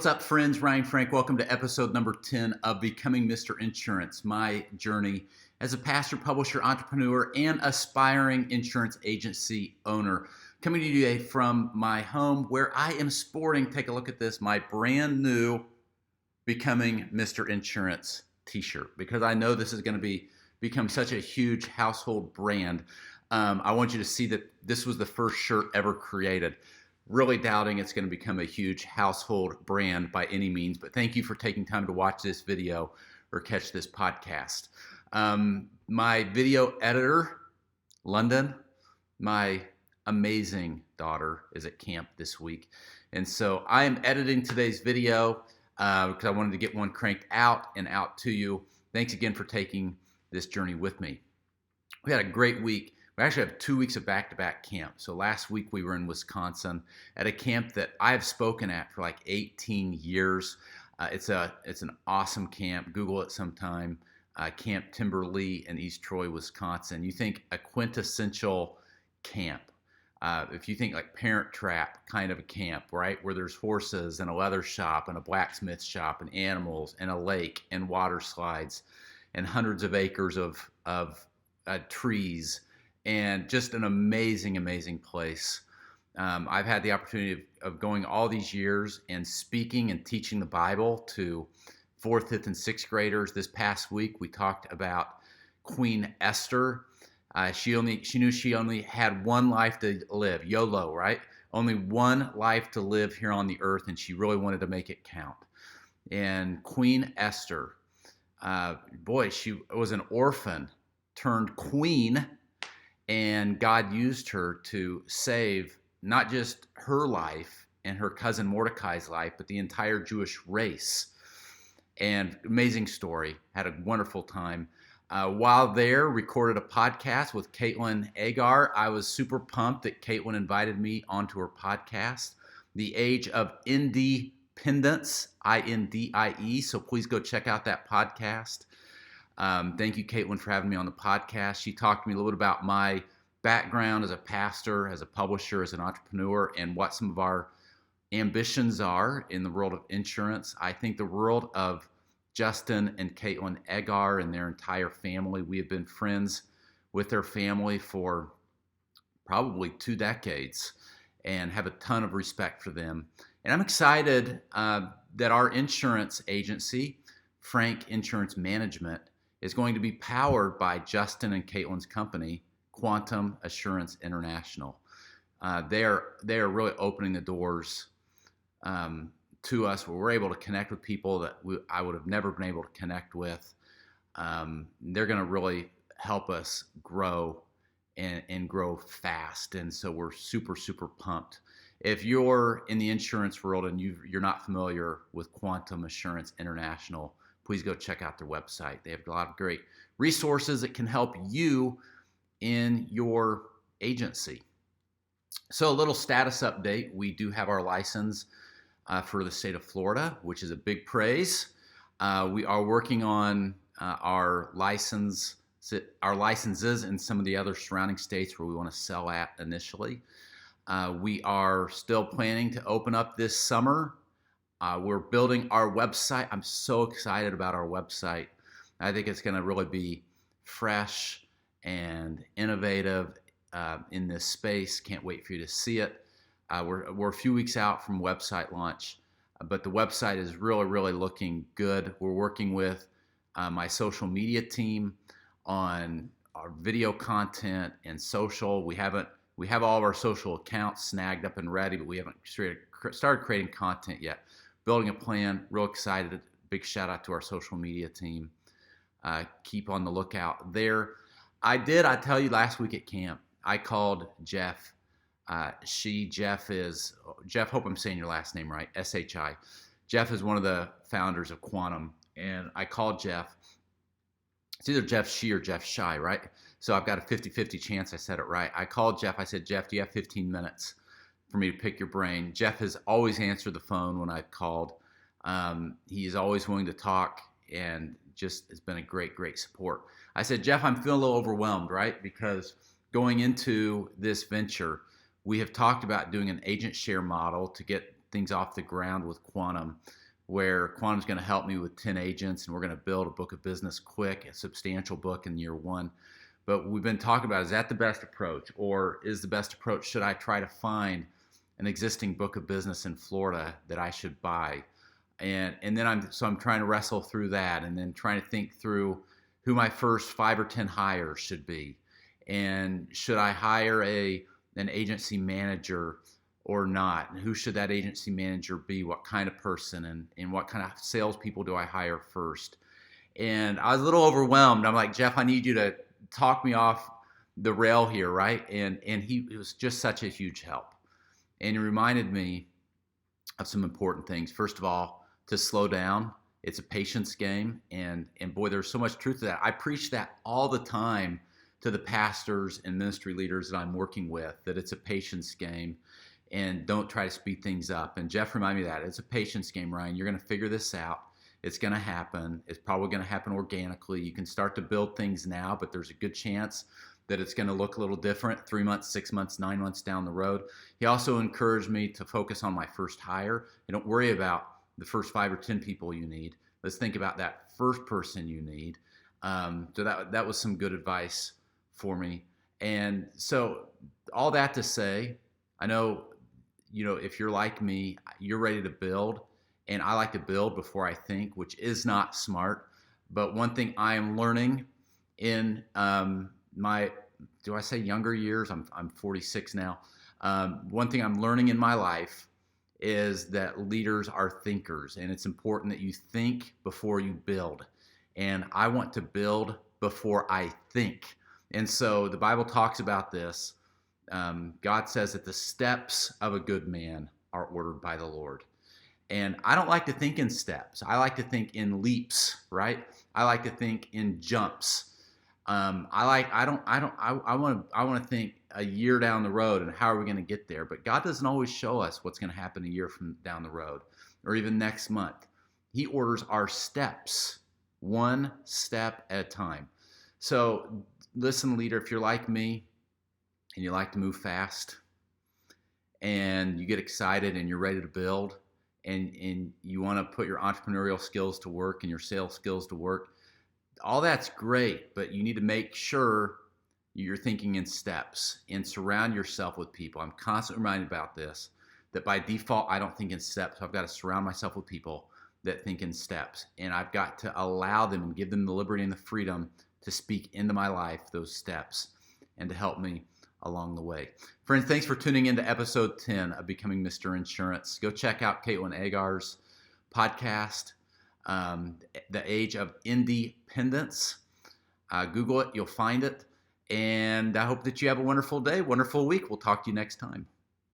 What's up, friends? Ryan Frank. Welcome to episode number 10 of Becoming Mr. Insurance, my journey as a pastor, publisher, entrepreneur, and aspiring insurance agency owner. Coming to you today from my home where I am sporting, take a look at this, my brand new Becoming Mr. Insurance t-shirt, because I know this is going to become such a huge household brand. I want you to see that this was the first shirt ever created. Really doubting it's going to become a huge household brand by any means, but thank you for taking time to watch this video or catch this podcast. My video editor, London, my amazing daughter is at camp this week. And so I am editing today's video because I wanted to get one cranked out and out to you. Thanks again for taking this journey with me. We had a great week. We actually have 2 weeks of back-to-back camp. So last week we were in Wisconsin at a camp that I've spoken at for like 18 years. It's an awesome camp. Google it sometime. Camp Timberlea in East Troy, Wisconsin. You think a quintessential camp. If you think like Parent Trap kind of a camp, right? Where there's horses and a leather shop and a blacksmith shop and animals and a lake and water slides and hundreds of acres of trees. And just an amazing, amazing place. I've had the opportunity of going all these years and speaking and teaching the Bible to 4th, 5th, and 6th graders. This past week, we talked about Queen Esther. She knew she only had one life to live, YOLO, right? Only one life to live here on the earth, and she really wanted to make it count. And Queen Esther, she was an orphan turned queen. And God used her to save not just her life and her cousin Mordecai's life, but the entire Jewish race. And amazing story. Had a wonderful time. While there, recorded a podcast with Caitlin Agar. I was super pumped that Caitlin invited me onto her podcast, The Age of Independence, INDIE. So please go check out that podcast. Thank you, Caitlin, for having me on the podcast. She talked to me a little bit about my background as a pastor, as a publisher, as an entrepreneur, and what some of our ambitions are in the world of insurance. I think the world of Justin and Caitlin Agar and their entire family. We have been friends with their family for probably 2 decades and have a ton of respect for them. And I'm excited that our insurance agency, Frank Insurance Management, is going to be powered by Justin and Caitlin's company, Quantum Assurance International. They are really opening the doors to us where we're able to connect with people that I would have never been able to connect with. They're going to really help us grow and grow fast. And so we're super, super pumped. If you're in the insurance world and you're not familiar with Quantum Assurance International, please go check out their website. They have a lot of great resources that can help you in your agency. So a little status update. We do have our license for the state of Florida, which is a big praise. We are working on our licenses in some of the other surrounding states where we want to sell at initially. We are still planning to open up this summer. We're building our website. I'm so excited about our website. I think it's going to really be fresh and innovative in this space. Can't wait for you to see it. We're a few weeks out from website launch, but the website is really, really looking good. We're working with my social media team on our video content and social. We have all of our social accounts snagged up and ready, but we haven't started creating content yet. Building a plan, real excited. Big shout out to our social media team. Keep on the lookout there. I tell you last week at camp, I called Jeff. Jeff, hope I'm saying your last name right, SHI. Jeff is one of the founders of Quantum. And I called Jeff. It's either Jeff She or Jeff Shy, right? So I've got a 50-50 chance I said it right. I called Jeff. I said, Jeff, do you have 15 minutes for me to pick your brain? Jeff has always answered the phone when I've called. He is always willing to talk and just has been a great, great support. I said, Jeff, I'm feeling a little overwhelmed, right? Because going into this venture, we have talked about doing an agent share model to get things off the ground with Quantum, where Quantum's going to help me with 10 agents, and we're going to build a book of business quick, a substantial book in year one. But we've been talking about, is that the best approach? Or is the best approach, should I try to find an existing book of business in Florida that I should buy? And then I'm trying to wrestle through that, and then trying to think through who my first 5 or 10 hires should be. And should I hire an agency manager or not? And who should that agency manager be? What kind of person? And what kind of salespeople do I hire first? And I was a little overwhelmed. I'm like, Jeff, I need you to talk me off the rail here, right? And it was just such a huge help. And he reminded me of some important things. First of all, to slow down. It's a patience game. And boy, there's so much truth to that. I preach that all the time to the pastors and ministry leaders that I'm working with, that it's a patience game, and don't try to speed things up. And Jeff reminded me of that. It's a patience game, Ryan. You're going to figure this out. It's going to happen. It's probably going to happen organically. You can start to build things now, but there's a good chance that it's going to look a little different 3 months, 6 months, 9 months down the road. He also encouraged me to focus on my first hire. And don't worry about the first 5 or 10 people you need. Let's think about that first person you need. So that was some good advice for me. And so all that to say, I know, if you're like me, you're ready to build. And I like to build before I think, which is not smart. But one thing I am learning in my, do I say younger years? I'm 46 now. One thing I'm learning in my life is that leaders are thinkers, and it's important that you think before you build. And I want to build before I think. And so the Bible talks about this. God says that the steps of a good man are ordered by the Lord. And I don't like to think in steps. I like to think in leaps, right? I like to think in jumps. I want to think a year down the road and how are we going to get there? But God doesn't always show us what's going to happen a year from down the road or even next month. He orders our steps, one step at a time. So listen, leader, if you're like me and you like to move fast and you get excited and you're ready to build, and you want to put your entrepreneurial skills to work and your sales skills to work, all that's great, but you need to make sure you're thinking in steps and surround yourself with people. I'm constantly reminded about this, that by default, I don't think in steps. I've got to surround myself with people that think in steps, and I've got to allow them and give them the liberty and the freedom to speak into my life those steps and to help me along the way. Friends, thanks for tuning in to episode 10 of Becoming Mr. Insurance. Go check out Caitlin Agar's podcast, The Age of Independence. Google it, you'll find it. And I hope that you have a wonderful day, wonderful week. We'll talk to you next time.